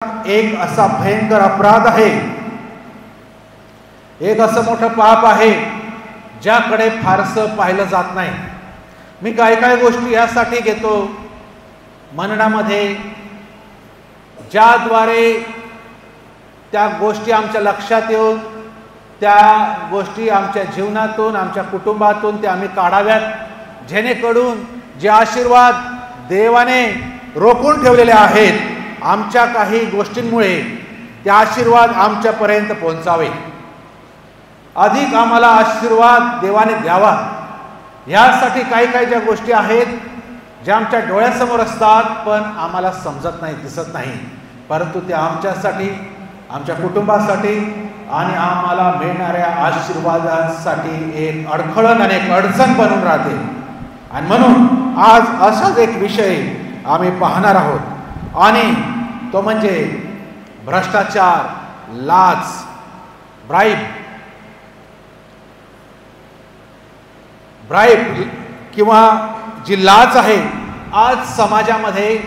एक असा भयंकर अपराध आहे, एक असं मोठं पाप आहे ज्याकडे फारसं पाहिलं जात नाही. मी काय काय गोष्टी यासाठी घेतो मननामध्ये, ज्याद्वारे त्या गोष्टी आमच्या लक्षात येऊन त्या गोष्टी आमच्या जीवनातून, आमच्या कुटुंबातून त्या आम्ही काढाव्यात, जेणेकरून जे आशीर्वाद देवाने रोखून ठेवलेले आहेत आमच्या काही गोष्टींमुळे ते आशीर्वाद आमच्यापर्यंत पोहोचावे, अधिक आम्हाला आशीर्वाद देवाने द्यावा. यासाठी काही काही ज्या गोष्टी आहेत ज्या आमच्या डोळ्यासमोर असतात पण आम्हाला समजत नाही, दिसत नाही, परंतु ते आमच्यासाठी, आमच्या कुटुंबासाठी आणि आम्हाला मिळणाऱ्या आशीर्वादासाठी एक अडखळण आणि एक अडचण बनून राहते. आणि म्हणून आज असाच एक विषय आम्ही पाहणार आहोत आणि तो म्हणजे भ्रष्टाचार, लाच, ब्राईब किंवा जी लाच आहे. आज समाजामध्ये,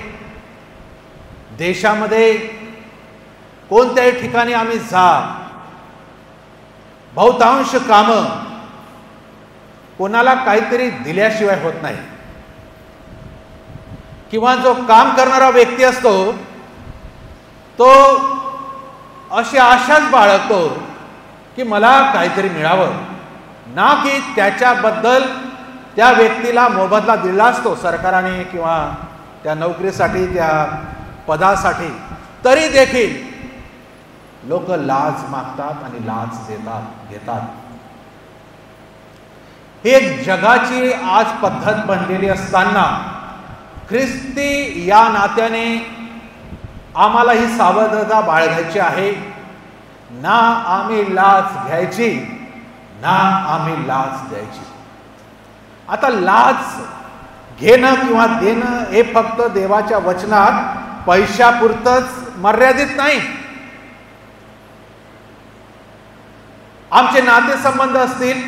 देशामध्ये कोणत्याही ठिकाणी आम्ही जा, बहुतांश कामं कोणाला काहीतरी दिल्याशिवाय होत नाही, किंवा जो काम करणारा व्यक्ती असतो तो अशी आशाच बाळगतो की मला काहीतरी मिळावं, ना की त्याच्याबद्दल त्या व्यक्तीला मोबदला दिला असतो सरकारने किंवा त्या नोकरीसाठी, त्या पदासाठी, तरी देखील लोक लाच मागतात आणि लाच घेतात. ही एक जगाची आज पद्धत बनलेली असताना ख्रिस्ती या नात्याने आम्हाला ही सावधता बाळगायची आहे. ना आम्ही लाच घ्यायची, ना आम्ही लाच द्यायची. आता लाच घेणं किंवा देणं हे फक्त देवाच्या वचनात पैशापुरतंच मर्यादित नाही. आमचे नातेसंबंध असतील,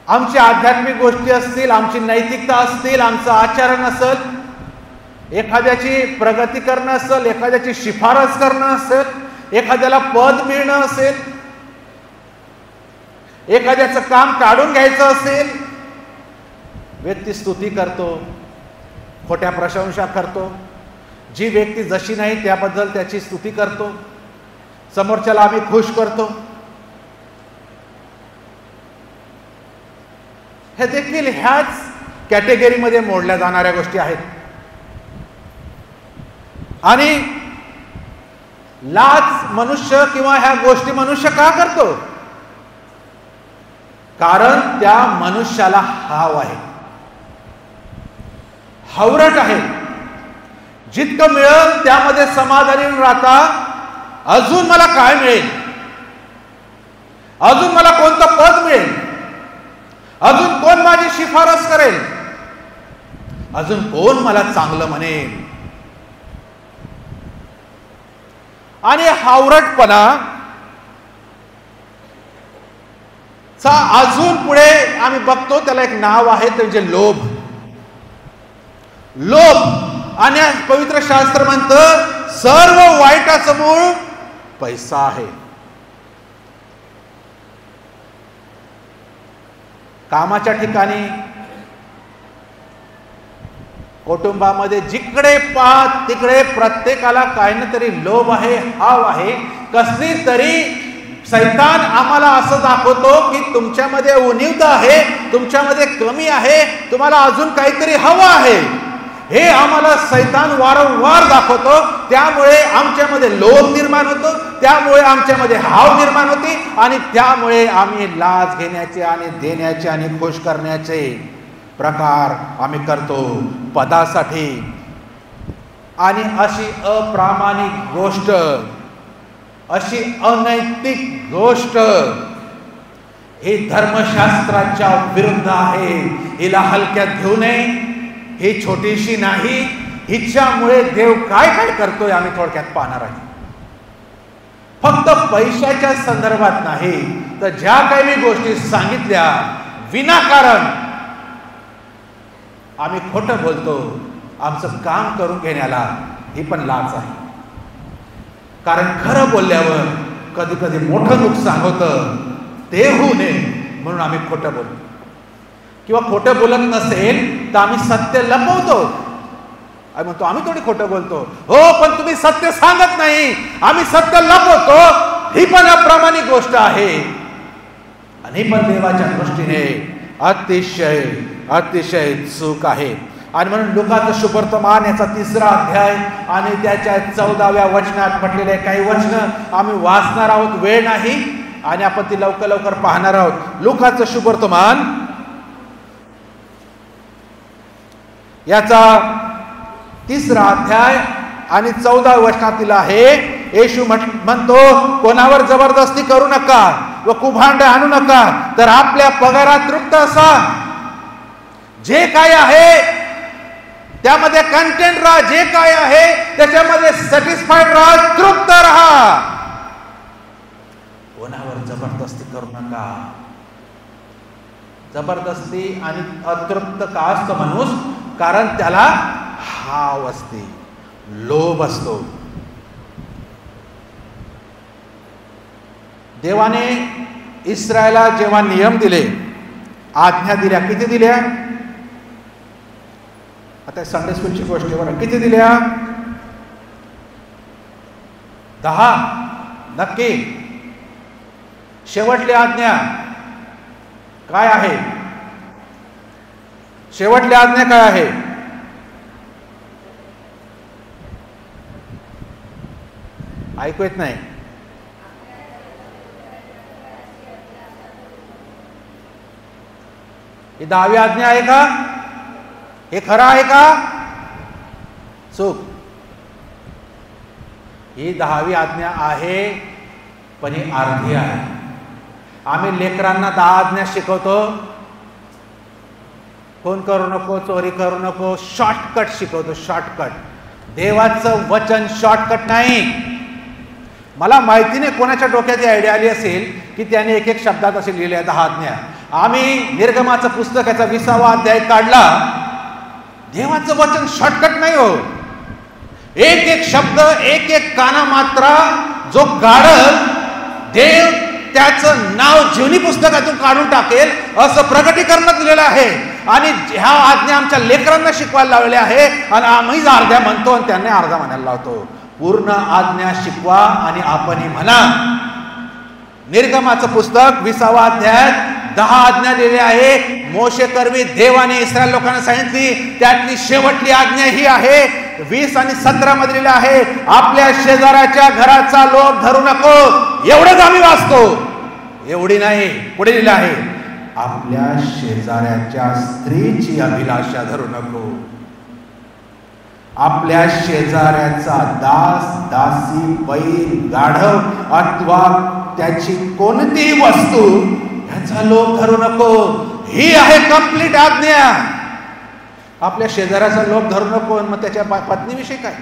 आमची आध्यात्मिक गोष्टी असतील, आमची नैतिकता असतील, आमचं आचरण असेल, एखाद्याची प्रगती करणं असेल, एखाद्याची शिफारस करणं असेल, एखाद्याला पद मिळणं असेल, एखाद्याचं काम काढून घ्यायचं असेल, व्यक्ती स्तुती करतो, खोट्या प्रशंसा करतो, जी व्यक्ती जशी नाही त्याबद्दल त्याची स्तुती करतो, समोरच्याला आम्ही खुश करतो. हे देखील ह्याच कॅटेगरीमध्ये मोडल्या जाणाऱ्या गोष्टी आहेत. आणि लाच मनुष्य किंवा ह्या गोष्टी मनुष्य का करतो? कारण त्या मनुष्याला हाव आहे, हावरट आहे. जितकं मिळेल त्यामध्ये समाधानी राहता, अजून मला काय मिळेल, अजून मला कोणतं पद मिळेल, अजून कोण माझी शिफारस करेल, अजून कोण मला चांगलं म्हणेल. आणि हावरटपणा चा अजून पुढे आम्ही बघतो त्याला एक नाव आहे, ते म्हणजे लोभ. आणि पवित्र शास्त्र म्हणतं सर्व वाईटाचं मूळ पैसा आहे. कामाच्या ठिकाणी, कुटुंबामध्ये, जिकडे पाहत तिकडे प्रत्येकाला काही ना तरी लोभ आहे, हाव आहे. कसली तरी शैतान आम्हाला असं दाखवतो की तुमच्यामध्ये उणीवता आहे, तुमच्यामध्ये कमी आहे, तुम्हाला अजून काहीतरी हवं आहे. हे आम्हाला शैतान वारंवार दाखवतो. त्यामुळे आमच्यामध्ये लोभ निर्माण होतो, त्यामुळे आमच्यामध्ये हाव निर्माण होते आणि त्यामुळे आम्ही लाच घेण्याचे आणि देण्याचे आणि खुश करण्याचे प्रकार आम्ही करतो पदासाठी. आणि अशी अप्रामाणिक गोष्ट, अशी अनैतिक गोष्ट ही धर्मशास्त्राच्या विरुद्ध आहे. हिला हलक्यात घेऊ नये. ही छोटीशी नाही, हिच्यामुळे देव काय काय करतोय आम्ही थोडक्यात पाहणार आहे. फक्त पैशाच्या संदर्भात नाही, तर ज्या काही मी गोष्टी सांगितल्या विनाकारण आम्ही खोटं बोलतो, आमचं काम करून घेण्याला ही पण लाज आहे. कारण खरं बोलल्यावर कधी कधी मोठं नुकसान होतं, ते होऊ नये म्हणून आम्ही खोटं बोलतो. किंवा खोटं बोलत नसेल तर आम्ही सत्य लपवतो. आम्ही म्हणतो आम्ही थोडी खोटं बोलतो. हो, पण तुम्ही सत्य सांगत नाही, आम्ही सत्य लपवतो. ही पण अप्रामाणिक गोष्ट आहे आणि पण देवाच्या दृष्टीने अतिशय अतिशय चूक आहे. आणि म्हणून लुकाचं सुवर्तमान याचा 3रा अध्याय आणि त्याच्या 14व्या वचनात म्हटलेले काही वचन आम्ही वाचणार आहोत. वेळ नाही आणि आपण ती लवकर लवकर पाहणार आहोत. लुकाचं सुवर्तमान याचा 3रा अध्याय आणि 14व्या वचनातील आहे. येशू म्हणतो, कोणावर जबरदस्ती करू नका व कुभांड आणू नका, तर आपल्या पगारात तृप्त असा. जे काय आहे त्यामध्ये कंटेंट राहा, जे काय आहे त्याच्यामध्ये सॅटिस्फाईड राहा, तृप्त राहा. कोणावर जबरदस्ती करू नका. जबरदस्ती आणि अतृप्त का असतो माणूस? कारण त्याला हाव असते, लोभ असतो. देवाने इस्रायला जेव्हा नियम दिले, आज्ञा दिल्या, किती दिल्या? आता संडे स्कूलची गोष्ट बरं, किती दिल्या? 10. नक्की. शेवटली आज्ञा काय आहे? शेवटली आज्ञा काय आहे? ऐकू येत नाही. ही 10वी आज्ञा आहे का? हे खरं आहे का? चूक. ही 10वी आज्ञा आहे, पण ही अर्धी आहे. आम्ही लेकरांना 10 आज्ञा शिकवतो. फोन करू नको, चोरी करू नको, शॉर्टकट शिकवतो, शॉर्टकट. देवाचं वचन शॉर्टकट नाही. मला माहिती नाही कोणाच्या डोक्यात आयडिया आली असेल की त्याने एक एक शब्दात असे लिहिले 10 आज्ञा. आम्ही निर्गमाचं पुस्तक याचा 20वा अध्याय काढला. देवाचं वचन शॉर्टकट नाही हो. एक एक शब्द, एक एक काना मात्रा जो काढल, देव त्याचं नाव जीवनी पुस्तकातून काढून टाकेल असं प्रकटीकरणात दिलेलं आहे. आणि ह्या आज्ञा आमच्या लेकरांना शिकवायला लावल्या आहे आणि आम्हीच अर्ध्या म्हणतो आणि त्यांना अर्धा म्हणायला लावतो. पूर्ण आज्ञा शिकवा आणि आपणही म्हणा. निर्गमाचं पुस्तक 20वा अध्यायात 10 आज्ञा दिलेल्या आहे. मोशे करवी देवाने इस्रायल लोकांना सांगितली, त्यातली शेवटली आज्ञा ही आहे. 20 आणि 17 मध्ये आहे, आपल्या शेजाऱ्याच्या घराचा लोभ धरू नको. एवढंच आम्ही वाचतो, एवढी नाही. पुढे लिहिलं आहे, आपल्या शेजाऱ्याच्या स्त्रीची अभिलाषा धरू नको. आपल्या शेजाऱ्याचा दास, दासी, बैल, गाढव अथवा त्याची कोणतीही वस्तू ह्याचा लोभ धरू नको. ही आहे कंप्लीट आज्ञा. आपल्या शेजाऱ्याचा लोभ धरू नको. मग त्याच्या पत्नीविषयी काय,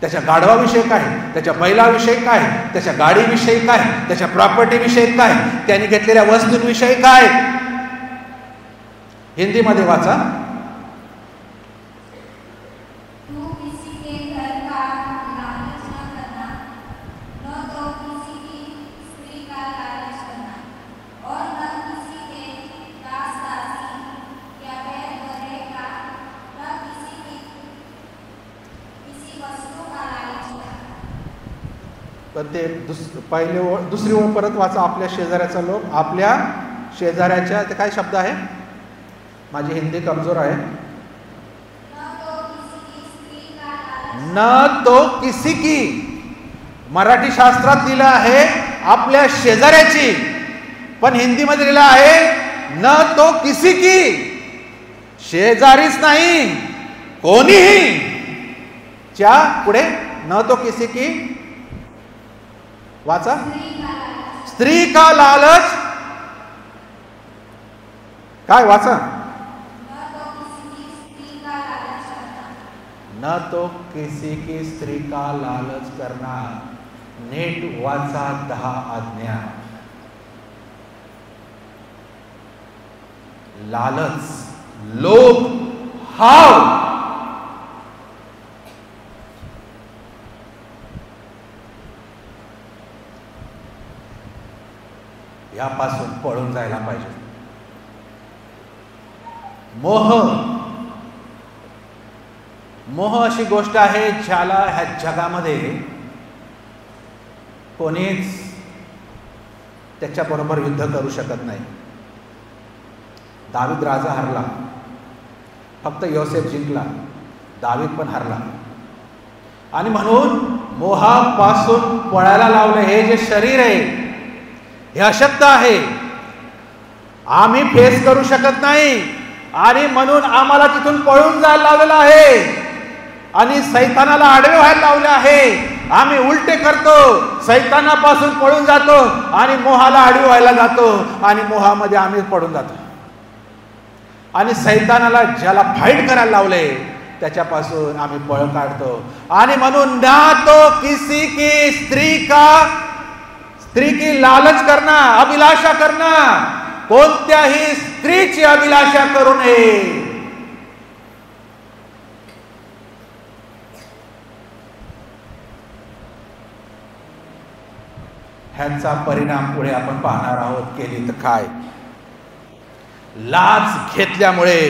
त्याच्या गाढवाविषयी काय, त्याच्या बैलाविषयी काय, त्याच्या गाडीविषयी काय, त्याच्या प्रॉपर्टीविषयी काय, त्याने घेतलेल्या वस्तूंविषयी काय. हिंदीमध्ये वाचा. पण ते दुसरी ओळ परत वाचा. आपल्या शेजाऱ्याचा लोभ. आपल्या शेजाऱ्याच्या, ते काय शब्द आहे? माझी हिंदी कमजोर आहे. न तो किसी की. मराठी शास्त्रात लिहिलं आहे आपल्या शेजाऱ्याची, पण हिंदीमध्ये लिहिलं आहे न तो किसी की. शेजारीच नाही, कोणीही. च्या पुढे न तो किसी की वाचा. स्त्री का लालच. काय वाचा? न तो किसी की स्त्री का लालच करना. नीट वाचा 10 आज्ञा. लालच, लोभ, हाव यापासून पळून जायला पाहिजे. मोह मोह अशी गोष्ट आहे ज्याला ह्या जगामध्ये कोणीच त्याच्याबरोबर युद्ध करू शकत नाही. दावीद राजा हरला, फक्त योसेफ जिंकला, दावीद पण हरला. आणि म्हणून मोहापासून पळायला लावलं. हे जे शरीर आहे हे अशक्त आहे, आम्ही फेस करू शकत नाही आणि म्हणून आम्हाला तिथून पळून जायला लावलेलं आहे आणि सैतानाला आडवे व्हायला लावले आहे. आम्ही उलटे करतो, सैतानापासून पळून जातो आणि मोहाला आडवे व्हायला जातो आणि मोहामध्ये आम्ही पडून जातो आणि सैतानाला ज्याला फाईट करायला लावले त्याच्यापासून आम्ही पळ काढतो. आणि म्हणून ना तो किसी की स्त्री की लालच करना, अभिलाषा करना, कोणत्याही स्त्रीची अभिलाषा करू नये. ह्याचा परिणाम पुढे आपण पाहणार आहोत. केली तर काय? लाच घेतल्यामुळे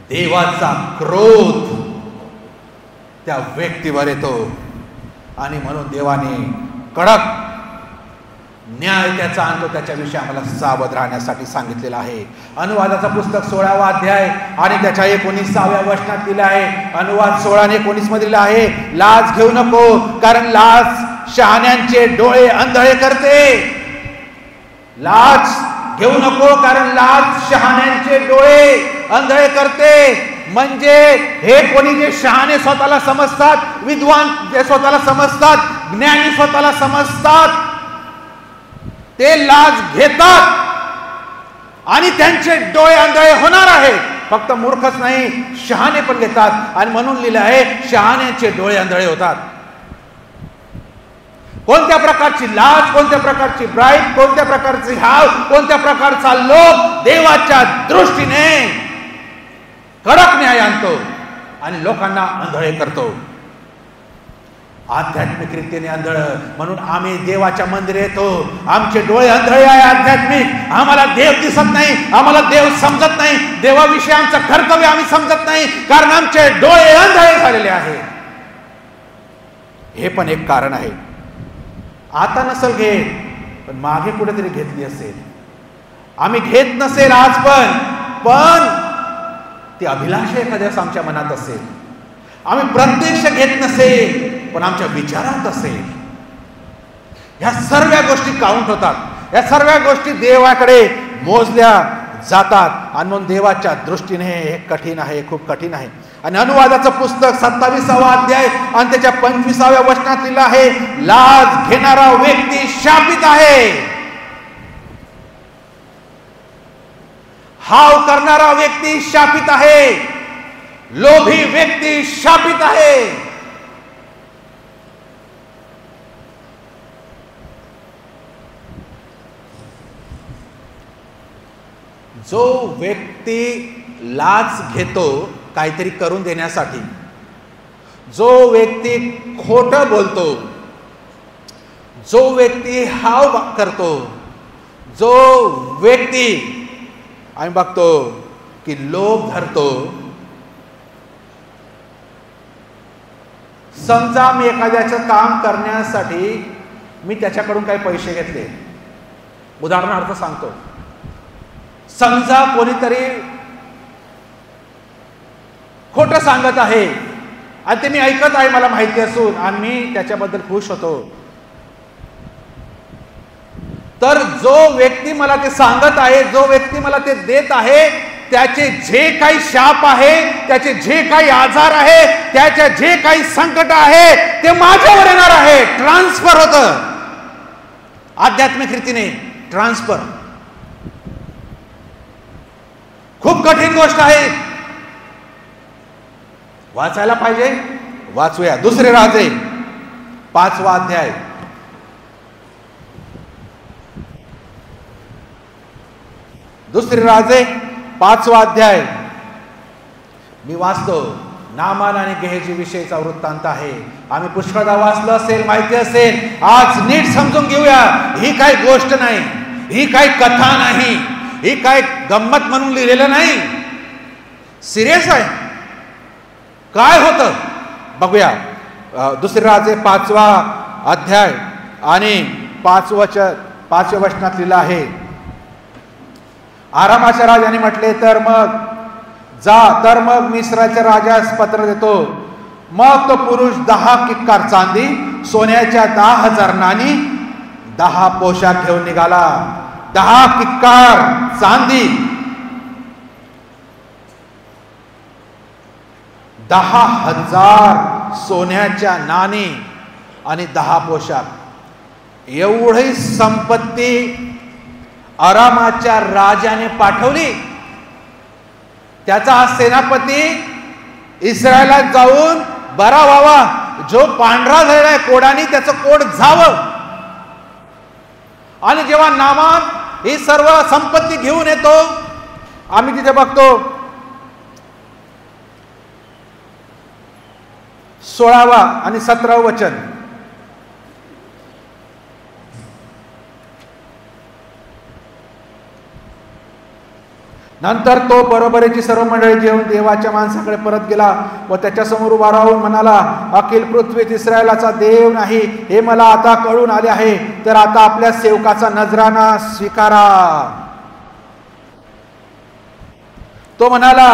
देवाचा क्रोध त्या व्यक्तीवर येतो आणि म्हणून देवाने कडक न्याय त्याचा आणतो. त्याच्याविषयी आम्हाला सावध राहण्यासाठी सांगितलेलं आहे. अनुवादाचा पुस्तक 16वा अध्याय आणि त्याच्या 19व्या वचनात दिलं आहे. अनुवाद 16 आणि 19 मध्ये दिला आहे, लाच घेऊ नको कारण लाच शहाण्यांचे डोळे अंधळे करते. लाच घेऊ नको कारण लाच शहाण्यांचे डोळे अंधळे करते. म्हणजे हे कोणी जे शहाणे स्वतःला समजतात, विद्वान जे स्वतःला समजतात, ज्ञानी स्वतःला समजतात, ते लाच घेतात आणि त्यांचे डोळे अंधळे होणार आहेत. फक्त मूर्खच नाही, शहाणे पण घेतात आणि म्हणून लिहिलं आहे शहाण्याचे डोळे अंधळे होतात. कोणत्या प्रकारची लाच, कोणत्या प्रकारची ब्राईब, कोणत्या प्रकारची हाव, कोणत्या प्रकारचा लोभ देवाच्या दृष्टीने कडक न्याय आणतो आणि लोकांना आंधळे करतो, आध्यात्मिक रीतीने आंधळ. म्हणून आम्ही देवाच्या मंदिर येतो, आमचे डोळे आंधळे आहे आध्यात्मिक, आम्हाला देव दिसत नाही, आम्हाला देव समजत नाही, देवाविषयी आमचं कर्तव्य आम्ही समजत नाही कारण आमचे डोळे आंधळे झालेले आहे. हे पण एक कारण आहे. आता नसल घेत पण मागे कुठेतरी घेतली असेल. आम्ही घेत नसेल आज पण ती अभिलाषा एखाद्यास आमच्या मनात असेल. आम्ही प्रत्यक्ष घेत नसेल पण आमच्या विचारात असेल. ह्या सर्व गोष्टी काउंट होतात, या सर्व गोष्टी देवाकडे मोजल्या जातात आणि म्हणून देवाच्या दृष्टीने हे कठीण आहे, खूप कठीण आहे. आणि अनुवादाचं पुस्तक 27वा अध्याय आणि त्याच्या 25व्या वचनात लिहिलं आहे, लाच घेणारा व्यक्ती शापित आहे, हाव करणारा व्यक्ती शापित आहे, लोभी व्यक्ती शापित आहे. जो व्यक्ती लाच घेतो काहीतरी करून देण्यासाठी, जो व्यक्ती खोटं बोलतो, जो व्यक्ती हाव करतो, जो व्यक्ती आम्ही बघतो की लोभ धरतो. समजा मी एखाद्याचं काम करण्यासाठी मी त्याच्याकडून काही पैसे घेतले, उदाहरणार्थ सांगतो. समजा कोणीतरी खोटं सांगत आहे आणि ते मी ऐकत आहे मला माहिती असून आणि मी त्याच्याबद्दल खुश होतो, तर जो व्यक्ती मला ते सांगत आहे, जो व्यक्ती मला ते देत आहे, त्याचे जे काही शाप आहे, त्याचे जे काही आजार आहे, त्याचे जे काही संकट आहे ते माझ्यावर येणार आहे. ट्रान्सफर होतं आध्यात्मिक रीतीने. ट्रान्सफर खूप कठीण गोष्ट आहे, वाचायला पाहिजे, वाचूया. दुसरे राजे 5वा अध्याय. दुसरे राजे 5वा अध्याय मी वाचतो. नामान आणि गेहजी विषयीचा वृत्तांत आहे. आम्ही पुष्कळदा वाचलं असेल, माहिती असेल. आज नीट समजून घेऊया. ही काही गोष्ट नाही, ही काही कथा नाही, ही काय गंमत म्हणून लिहिलेलं नाही, सिरियस आहे. काय होतं बघूया. दुसरे राजे 5वा अध्याय आणि 5व्या वचनात लिहिलं आहे. आरामाच्या राजाने म्हटले, तर मग मी इस्रायलच्या राजास पत्र देतो. मग तो पुरुष 10 किक्कार चांदी, सोन्याच्या 10,000 नाणी, 10 पोशाख घेऊन निघाला. 10 किक्कार चांदी, 10,000 सोन्याच्या नाणी आणि 10 पोशाख. एवढी संपत्ती आरामाच्या राजाने पाठवली. त्याचा सेनापती इस्रायलात जाऊन बरा व्हावा, जो पांढरा झालाय कोडानी त्याचं कोड जावं. आणि जेव्हा नामान ही सर्व संपत्ती घेऊन येतो, आम्ही तिथे बघतो 16वा आणि 17वा वचन. नंतर तो बरोबरीची सर्व मंडळी घेऊन देवाच्या माणसाकडे परत गेला व त्याच्यासमोर उभा राहून म्हणाला, अखिल पृथ्वीत इस्रायलाचा देव नाही हे मला आता कळून आले आहे. तर आता आपल्या सेवकाचा नजराना स्वीकारा. तो म्हणाला,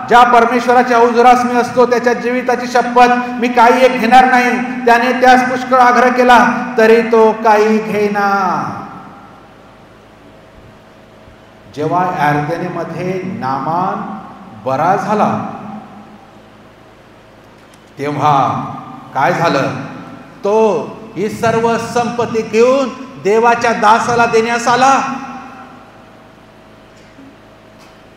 ज्या परमेश्वराच्या हुजुरास मी असतो त्याच्या जीविताची शपथ मी काही एक घेणार नाही. त्याने त्यास पुष्कळ आग्रह केला तरी तो काही घेईना. जेव्हा यार्देनेमध्ये नामान बरा झाला तेव्हा काय झालं, तो ही सर्व संपत्ती घेऊन देवाच्या दासाला देण्यास आला.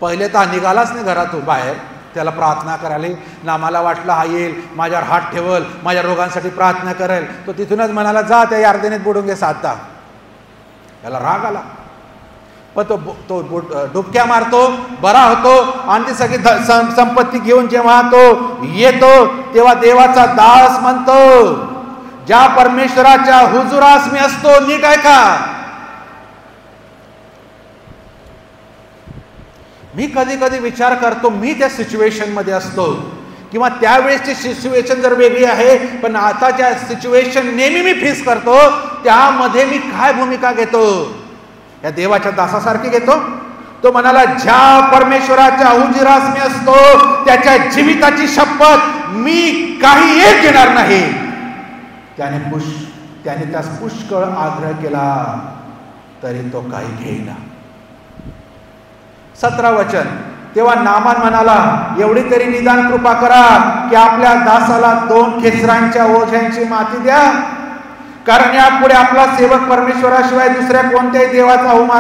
पहिले तर निघालाच नाही घरातून बाहेर त्याला प्रार्थना करायला. नामाला वाटलं हा येईल, माझ्यावर हात ठेवल, माझ्या रोगांसाठी प्रार्थना करेल. तो तिथूनच म्हणाला, जा त्या यार्देनेत बुडून घे 7दा. त्याला राग आला, पण तो डुबक्या मारतो, बरा होतो आणि ती सगळी संपत्ती घेऊन जेव्हा तो येतो तेव्हा देवाचा दास म्हणतो, ज्या परमेश्वराच्या हुजुरास मी असतो. नीट ऐका, मी कधी कधी विचार करतो, मी त्या सिच्युएशन मध्ये असतो किंवा त्यावेळेसची सिच्युएशन जर वेगळी आहे, पण आताच्या सिच्युएशन नेहमी मी फेस करतो, त्यामध्ये मी काय भूमिका घेतो, या देवाच्या दासासारखी घेतो. तो म्हणाला, ज्या परमेश्वराच्या हुजुरास मी असतो त्याच्या जीविताची शपथ मी काही एक घेणार नाही. त्याने त्यास पुष्कळ आग्रह केला तरी तो काही घेईना. 17 वचन. तेव्हा नामान म्हणाला, एवढी तरी निदान कृपा करा की आपल्या दासाला 2 खेचरांच्या ओझ्यांची माती द्या, कारण यापुढे आपला सेवक परमेश्वराशिवाय दुसऱ्या कोणत्याही देवाचा होम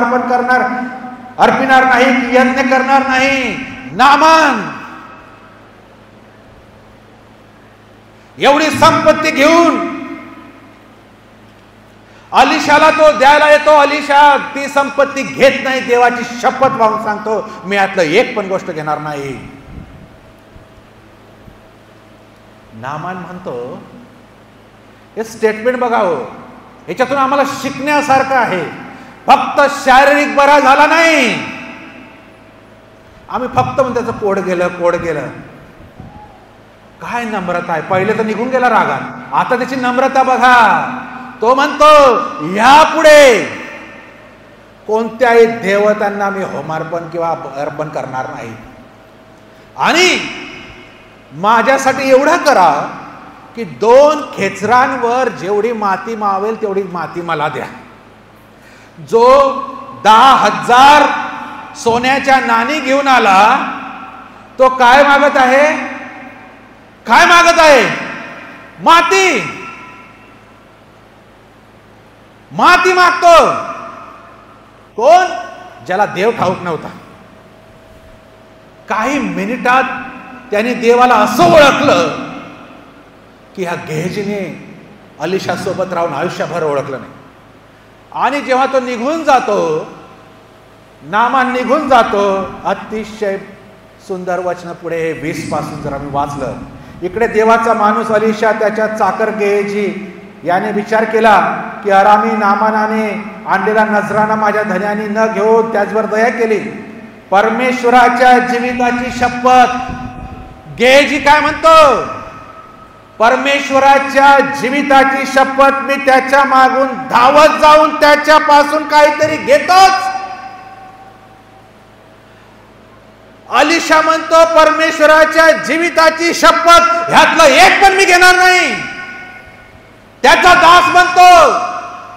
अर्पिणार नाही की यज्ञ करणार नाही. नामान एवढी संपत्ती घेऊन अलिशाला तो द्यायला येतो. अलिशा ती संपत्ती घेत नाही, देवाची शपथ वाहून सांगतो, मी यातलं एक पण गोष्ट घेणार नाही. नामान म्हणतो, हे स्टेटमेंट बघावं, याच्यातून आम्हाला शिकण्यासारखं आहे. फक्त शारीरिक बरा झाला नाही, आम्ही फक्त त्याचं कोड गेलं. काय नम्रता आहे. पहिले तर निघून गेला रागात, आता त्याची नम्रता बघा. तो म्हणतो, यापुढे कोणत्याही देवतांना मी होमार्पण किंवा अर्पण करणार नाही, आणि माझ्यासाठी एवढं करा की 2 खेचरांवर जेवढी माती मावेल तेवढी माती मला द्या. जो 10,000 सोन्याच्या नाणी घेऊन आला तो काय मागत आहे? माती मागतो. कोण? ज्याला देव ठाऊक नव्हता. काही मिनिटात त्याने देवाला असं ओळखलं की ह्या गेहजीने अलिशा सोबत राहून आयुष्यभर ओळखलं नाही. आणि जेव्हा तो निघून जातो, नामान निघून जातो, अतिशय सुंदर वचन पुढे 20 पासून जर आम्ही वाचलं, इकडे देवाचा माणूस अलिशा त्याच्या चाकर गेहेजी याने विचार केला की अरामी नामानाने आणलेला नजराना माझ्या धन्याने न घेऊन त्याचवर दया केली. परमेश्वराच्या जीविताची शपथ. गेहेजी काय म्हणतो? परमेश्वराच्या जीविताची शपथ मी त्याच्या मागून धावत जाऊन त्याच्यापासून काहीतरी घेतोच. अलिशा म्हणतो परमेश्वराच्या जीविताची शपथ ह्यातलं एक पण मी घेणार नाही. त्याचा दास म्हणतो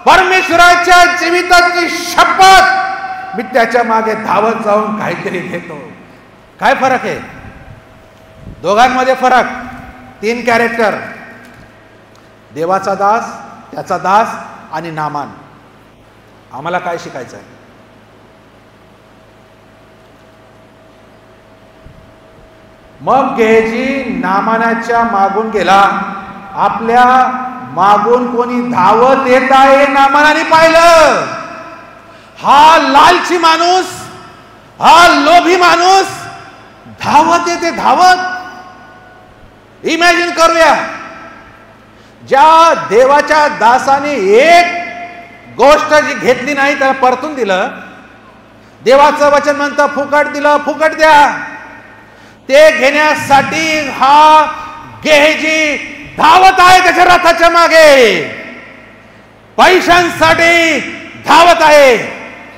परमेश्वराच्या जीविताची शपथ मी त्याच्या मागे धावत जाऊन काहीतरी घेतो. काय फरक आहे दोघांमध्ये? फरक 3 कॅरेक्टर. देवाचा दास, त्याचा दास आणि नामान. आम्हाला काय शिकायचं आहे? मग गेहेजी नामानाच्या मागून गेला. आपल्या मागून कोणी धावत येत आहे नामानाने पाहिलं. हा लालची माणूस, हा लोभी माणूस धावत येते. धावत. इमॅजिन करूया, ज्या देवाच्या दासाने एक गोष्ट जी घेतली नाही त्याला परतून दिलं. देवाचं वचन म्हणतं फुकट दिलं, फुकट द्या. ते घेण्यासाठी हा गेहेजी धावत आहे त्याच्या रथाच्या मागे. पैशांसाठी धावत आहे,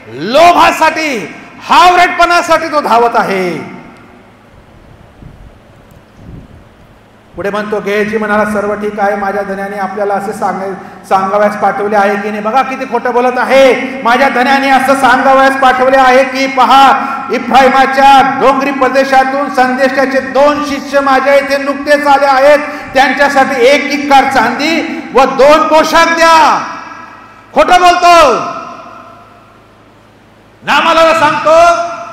लोभासाठी, हावरटपणासाठी तो धावत आहे. पुढे म्हणतो गेहेजी म्हणाला सर्व ठीक आहे, माझ्या धन्याने आपल्याला असे सांगावयास पाठवले आहे की नाही. बघा किती खोटं बोलत आहे. माझ्या धन्याने असं सांगावयास पाठवले आहे की पहा, इफ्राईमाच्या डोंगरी प्रदेशातून संदेशाचे 2 शिष्य माझ्या इथे नुकतेच आले आहेत. त्यांच्यासाठी 1 किक्कार चांदी व 2 पोशाख द्या. खोटं बोलतो. नामाला सांगतो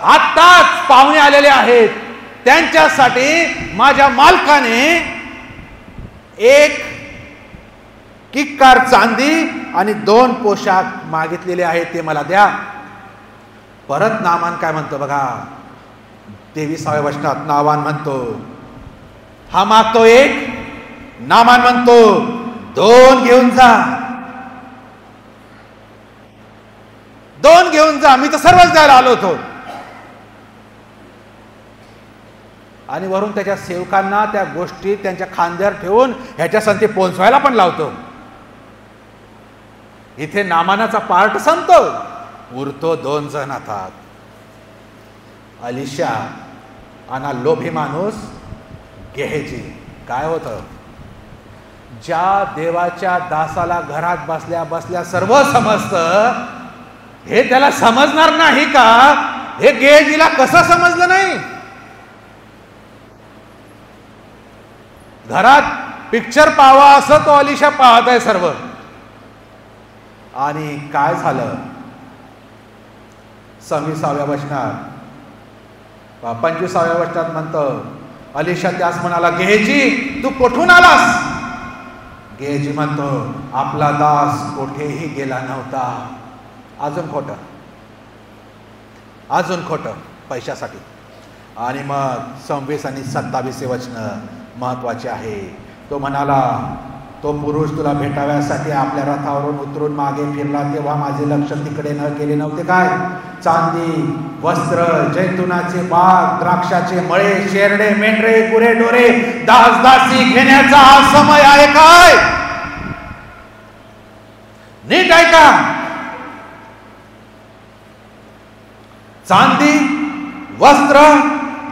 आत्ताच पाहुणे आलेले आहेत, त्यांच्यासाठी माझ्या मालकाने 1 किक्कार चांदी आणि 2 पोशाख मागितलेले आहेत, ते मला द्या. परत नामान काय म्हणतो बघा, 23व्या वचनात नामान म्हणतो, हा मागतो 1, नामान म्हणतो 2 घेऊन जा. 2 घेऊन जा, मी तर सर्वच द्यायला आलो होतो. आणि वरून त्याच्या सेवकांना त्या गोष्टी त्यांच्या खांद्यावर ठेवून ह्याच्यासाठी पोहोचवायला पण लावतो. इथे नामानाचा पार्ट संपतो, उरतो 2 जण हातात. अलिशा आणि लोभी माणूस गेहेजी. काय होतं? ज्या देवाच्या दासाला घरात बसल्या बसल्या सर्व समजतं, हे त्याला समजणार नाही का? हे गेहेजीला कसं समजलं नाही? घरात पिक्चर पाहावा असं तो अलिशा पाहत आहे सर्व. आणि काय झालं? 26व्या वचनात, 25व्या वचनात म्हणतं, अलिशा त्यास म्हणाला, गेहेजी तू कुठून आलास? गेहेजी म्हणतो, आपला दास कोठेही गेला नव्हता. अजून खोटं, अजून खोटं पैशासाठी. आणि मग 26 आणि 27 वचन महत्वाचे आहे. तो म्हणाला, तो पुरुष तुला भेटाव्यासाठी आपल्या रथावरून उतरून मागे फिरला तेव्हा माझे लक्ष तिकडे न गेले नव्हते काय? चांदी, वस्त्र, जैतुनाचे बाग, द्राक्षाचे मळे, शेरडे, मेंढरे, गुरे डोरे, दास दासी घेण्याचा हा समय आहे काय? नीट ऐका. चांदी, वस्त्र,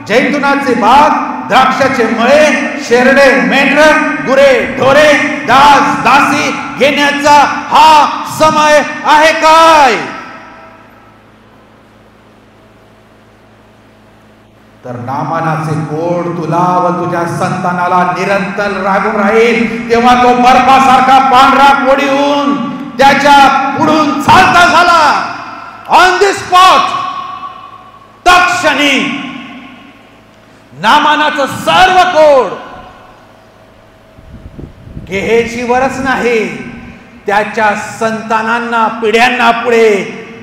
जैतुनाचे बाग, द्राक्षाचे मळे, शेरडे, मेंढर, गुरे ढोरे, दास दासी घेण्याचा हा समय आहे काय? तर नामानाचे कोड तुला व तुझ्या संतानाला निरंतर लागून राहील. तेव्हा तो बर्फासारखा पांढरा कोडी होऊन त्याच्या पुढून चालता झाला. ऑन दी स्पॉट, तत्क्षणी नामानाचं सर्व कोड गेहेजीवरच नाही, त्याच्या संतानांना, पिढ्यांना पुढे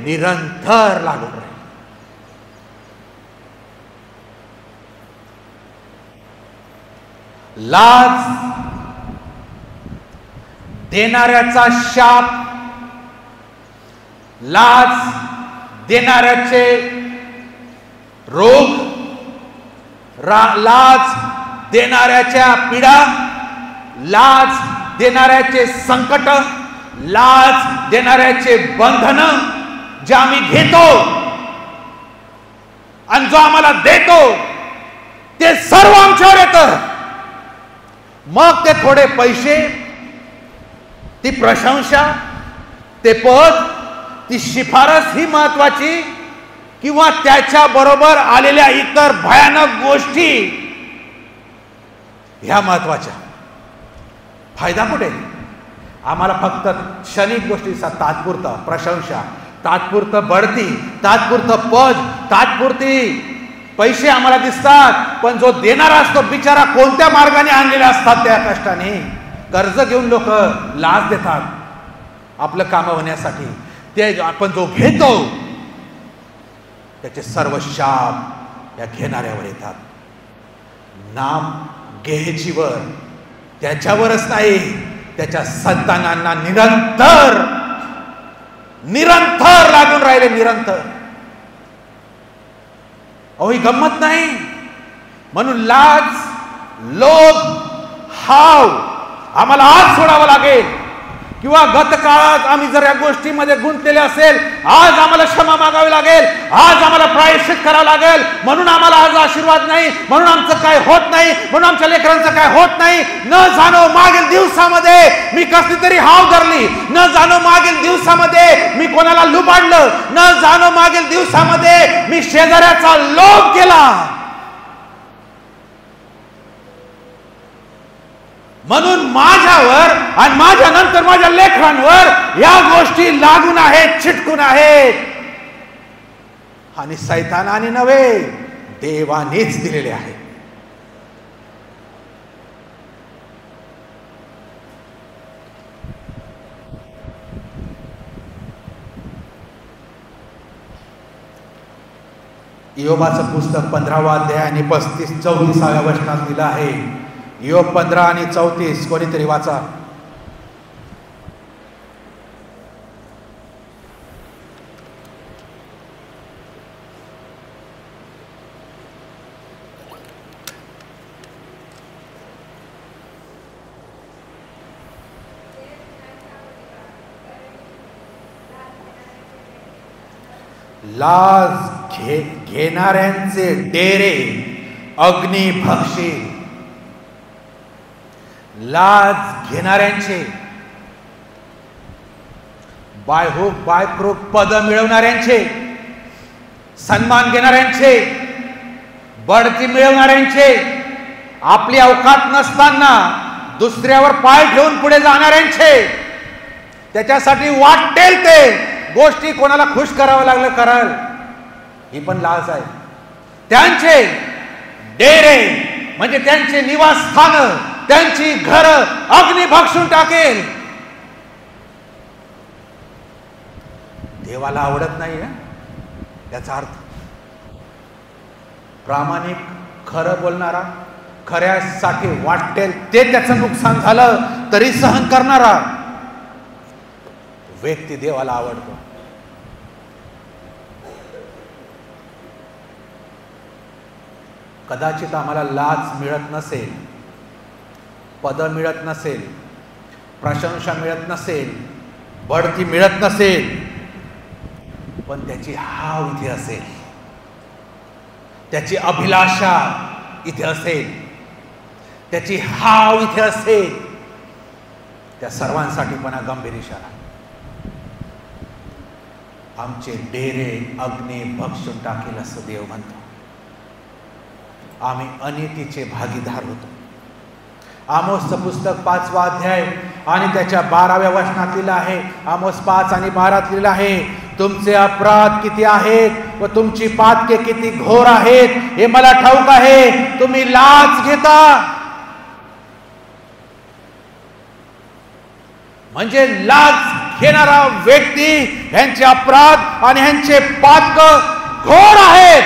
निरंतर लागून राहील. लाज देणाऱ्याचा शाप, लाज देणाऱ्याचे रोग, लाज देणाऱ्याच्या पीडा, लाज देणाऱ्याचे संकट, लाज देणाऱ्याचे बंधन जे आम्ही घेतो आणि जो आम्हाला देतो ते सर्व आमच्यावर येतं. मग ते थोडे पैसे, ती प्रशंसा, ते पद, ती शिफारस ही महत्वाची, किंवा त्याच्या बरोबर आलेल्या इतर भयानक गोष्टी ह्या महत्वाच्या. फायदा कुठे? आम्हाला फक्त क्षणिक गोष्टीचा तात्पुरता प्रशंसा, तात्पुरतं बढती, तात्पुरतं पद, तात्पुरती पैसे आम्हाला दिसतात, पण जो देणारा असतो बिचारा कोणत्या मार्गाने आणलेले असतात त्या कष्टाने. कर्ज घेऊन लोक लाच देतात आपलं काम होण्यासाठी. ते आपण जो घेतो त्याचे सर्व शाप या घेणाऱ्यावर येतात. नाम गेहजीवर, त्याच्यावरच नाही, त्याच्या संतानांना निरंतर निरंतर लागून राहिले. निरंतर. अहो ही गंमत नाही. म्हणून लाज, लोभ, हाव आम्हाला आज सोडावं लागेल. किंवा गत काळात आम्ही जर या गोष्टीमध्ये गुंतलेले असेल, आज आम्हाला क्षमा मागावी लागेल, आज आम्हाला प्रायश्चित करावं लागेल. म्हणून आम्हाला आज आशीर्वाद नाही, म्हणून आमचं काय होत नाही, म्हणून आमच्या लेकरांचं काय होत नाही. न जाणो मागील दिवसामध्ये मी कसली तरी हाव धरली, न जाणो मागील दिवसामध्ये मी कोणाला लुबाडलं, न जाणो मागील दिवसामध्ये मी शेजाऱ्याचा लोभ केला. म्हणून माझ्यावर आणि माझ्या नंतर माझ्या लेकरांवर या गोष्टी लागून आहेत, चिटकून आहेत. आणि सैतानाने नव्हे, देवानेच दिलेले आहेत. इयोबाचं पुस्तक 15वा अध्याय आणि 35-34 वचनात दिलं आहे. इयोब 15 आणि 34 कोणीतरी वाचा. लाज घेणाऱ्यांचे डेरे अग्नी भक्षील. लाज घेणाऱ्यांचे, बायहुक बायक्रोक पद मिळवणाऱ्यांचे, सन्मान घेणाऱ्यांचे, बढती मिळवणाऱ्यांचे, आपली अवकात नसताना दुसऱ्यावर पाय ठेवून पुढे जाणाऱ्यांचे, त्याच्यासाठी वाटेल ते गोष्टी कोणाला खुश करावं लागलं कराल, ही पण लाज आहे. त्यांचे डेरे म्हणजे त्यांचे निवासस्थान, त्यांची घर अग्नी भक्षून टाकेल. देवाला आवडत नाही याचा अर्थ. प्रामाणिक, खरं बोलणारा, खऱ्यासाठी वाटेल ते त्याचं नुकसान झालं तरी सहन करणारा व्यक्ती देवाला आवडतो. कदाचित आम्हाला लाज मिळत नसेल, पद मिळत नसेल, प्रशंसा मिळत नसेल, बढती मिळत नसेल, पण त्याची हाव इथे असेल, त्याची अभिलाषा इथे असेल, त्याची हाव इथे असेल. त्या सर्वांसाठी पण गंभीर इशारा. आमचे डेरे अग्नी भक्षून टाकेल असं देव म्हणतो. आम्ही अनितीचे भागीदार होतो. आमोसचं पुस्तक 5वा अध्याय आणि त्याच्या 12व्या वचनात लिहिलं आहे. आमोस 5 आणि 12 लिहिलं आहे, तुमचे अपराध किती आहेत व तुमची पातके किती घोर आहेत हे मला ठाऊक आहे. तुम्ही लाच घेता. म्हणजे लाच घेणारा व्यक्ती ह्यांचे अपराध आणि ह्यांचे पातक घोर आहेत,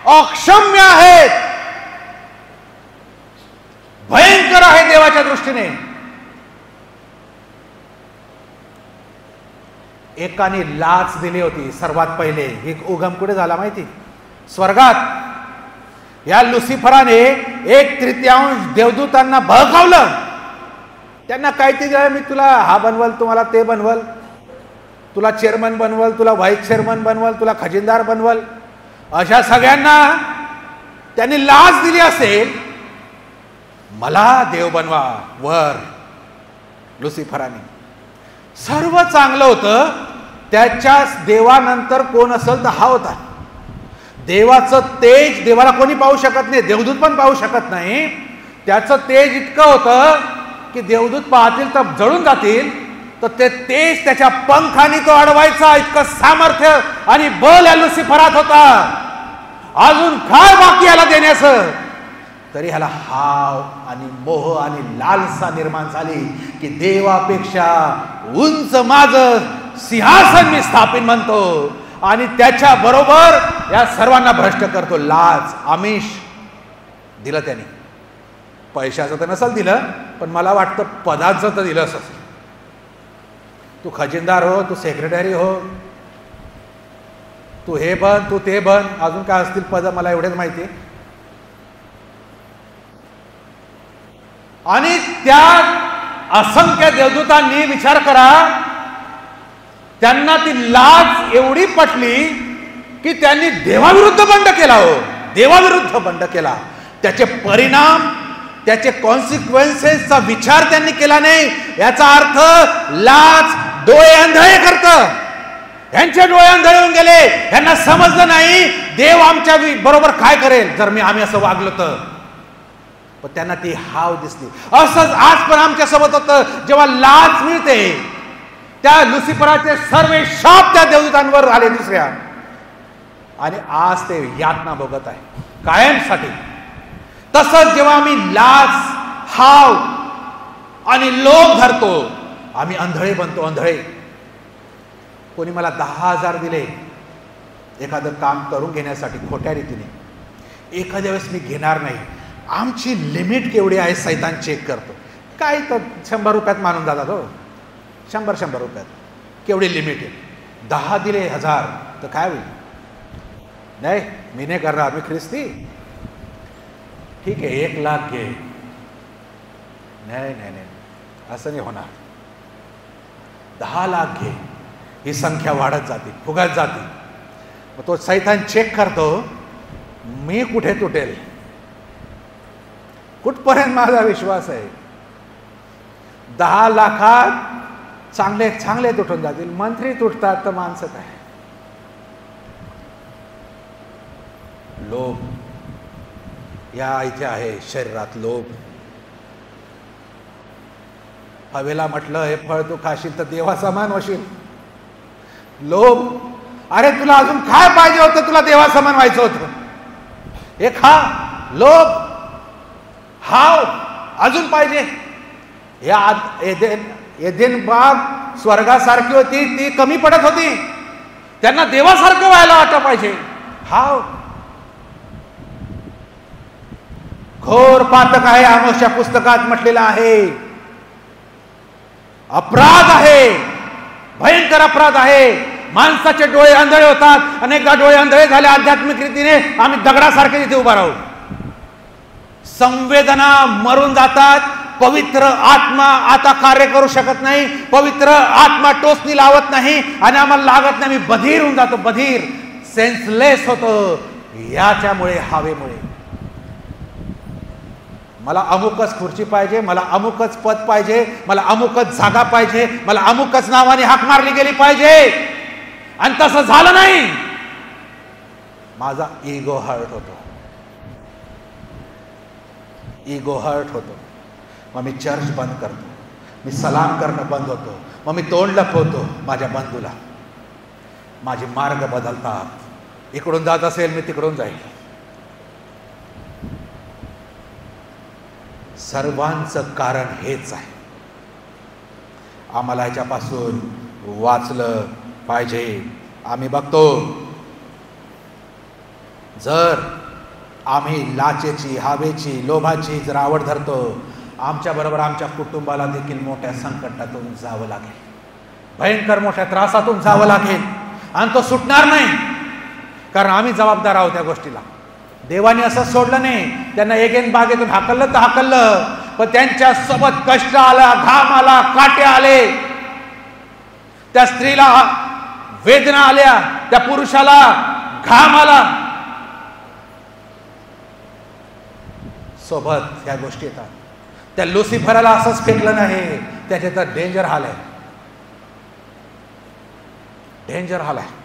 अक्षम्य आहेत, भयंकर भयंकर आहे देवाच्या दृष्टीने. एकाने लाच दिली होती सर्वात पहिले. ही उगम कुठे झाला माहिती? स्वर्गात. या लुसिफराने 1/3 देवदूतांना बहकावलं. त्यांना काय ते दिलं, मी तुला हा बनवल, तुम्हाला ते बनवल, तुला चेअरमन बनवल, तुला व्हाईस चेअरमन बनवल, तुला खजिनदार बनवल. अशा सगळ्यांना त्यांनी लाच दिली असेल. मला देव बनवा वर. लुसिफराने सर्व चांगलं होतं. त्याच्या देवानंतर कोण असेल तर हा होता. देवाचं तेज देवाला कोणी पाहू शकत नाही, देवदूत पण पाहू शकत नाही. त्याचं तेज इतकं होतं की देवदूत पाहतील तर जळून जातील. तर ते तेज त्याच्या पंखाने तो अडवायचा, इतकं सामर्थ्य आणि बल या लुसिफरात होता. अजून काय बाकी याला देण्याचं? तरी ह्याला हाव आणि मोह आणि लालसा निर्माण झाली की देवापेक्षा उंच माझं सिंहासन मी स्थापित म्हणतो आणि त्याच्या बरोबर या सर्वांना भ्रष्ट करतो. लाज, आमिष दिलं त्याने. पैशाचं तर नसेल दिलं, पण मला वाटतं पदाचं तर दिलं असं. तू खजिनदार हो, तू सेक्रेटरी हो, तू हे बन, तू ते बन, अजून काय असतील पद मला एवढेच माहिती. आणि त्या असंख्य देवदूतांनी विचार करा, त्यांना ती लाज एवढी पटली की त्यांनी देवाविरुद्ध बंड केला. हो, देवाविरुद्ध बंड केला. त्याचे परिणाम, त्याचे कॉन्सिक्वेन्सेसचा विचार त्यांनी केला नाही. याचा अर्थ लाज डोळे अंधळे करतं. यांचे डोळे अंधळे होऊन गेले. यांना समजलं नाही देव आमच्या बरोबर काय करेल जर आम्ही असं वागलो तर. पण त्यांना ती हाव दिसली. असंच आज पण आमच्या सोबत होतं. जेव्हा लाच मिळते, त्या लुसिफराचे सर्व शाप त्या देवदूतांवर आले दुसऱ्या, आणि आज ते यातना भोगत आहे कायमसाठी. तसंच जेव्हा आम्ही लाच, हाव आणि लोभ धरतो, आम्ही आंधळे बनतो. आंधळे. कोणी मला 10,000 दिले एखादं काम करून घेण्यासाठी खोट्या रीतीने, एखाद्या वेळेस मी घेणार नाही. आमची लिमिट केवढी आहे सैतान चेक करतो. काय तर 100 रुपयात मानून जातात. हो, 100 रुपयात केवढी लिमिट आहे. 10 दिले 1000 तर काय होईल? नाही, मी नाही करणार, मी ख्रिस्ती. ठीक आहे, 1 लाख घे. नाही नाही नाही, असं नाही होणार. 10 लाख घे. ही संख्या वाढत जाते, फुगत जाते. मग तो सैतान चेक करतो, मी कुठे तुटेल, कुठपर्यंत माझा विश्वास आहे. 10 लाखात चांगले चांगले तुटून जातील, मंत्री तुटतात तर माणसं काय. लोभ या इथे आहे शरीरात. लोभ. हवेला म्हटलं हे फळ तू खाशील तर देवा समान होशील. लोभ. अरे तुला अजून काय पाहिजे होतं? तुला देवा समान व्हायचं होतं, हे खा. लोभ, हाव, अजून पाहिजे. या एदेन बाग स्वर्गासारखी होती, ती कमी पडत होती. त्यांना देवासारखं व्हायला वाटलं पाहिजे. हाव. घोर पातक आहे. आमोसच्या पुस्तकात म्हटलेलं आहे. अपराध आहे, भयंकर अपराध आहे. माणसाचे डोळे आंधळे होतात. अनेकदा डोळे आंधळे झाले आध्यात्मिक रीतीने, आम्ही दगडासारखे तिथे उभा राहू. संवेदना मरून जातात. पवित्र आत्मा आता कार्य करू शकत नाही. पवित्र आत्मा टोचणी लावत नाही आणि आम्हाला लागत नाही. मी बधीर होऊन जातो. बधीर, सेन्सलेस होतो याच्यामुळे, हवेमुळे. मला अमुकच खुर्ची पाहिजे, मला अमुकच पद पाहिजे, मला अमुकच जागा पाहिजे, मला अमुकच नावाने हाक मारली गेली पाहिजे. आणि तसं झालं नाही, माझा इगो हर्ट होतो. इगो हर्ट होतो. मग मी चर्च बंद करतो, मी सलाम करणं बंद होतो, मग मी तोंड लपवतो माझ्या बंधूला. माझे मार्ग बदलतात. इकडून जात असेल मी तिकडून जाईल. सर्वांचं कारण हेच आहे. आम्हाला ह्याच्यापासून वाचलं पाहिजे. आम्ही बघतो, जर आम्ही लाचेची, हवेची, लोभाची जर आवड धरतो, आमच्या बरोबर आमच्या कुटुंबाला देखील मोठ्या संकटातून जावं लागेल, भयंकर मोठ्या त्रासातून जावं लागेल आणि तो सुटणार नाही, कारण आम्ही जबाबदार आहोत त्या गोष्टीला. देवाने असं सोडलं नाही, त्यांना एकेन बागेतून हाकललं तर हाकललं, पण त्यांच्या सोबत कष्ट आला, घाम आला, काटे आले, त्या स्त्रीला वेदना आल्या, त्या पुरुषाला घाम आला, सोबत ह्या गोष्टी येतात. त्या लुसिफरला असंच फेकलं नाही, त्याचे तर डेंजर हाल आहे, डेंजर हाल आहे.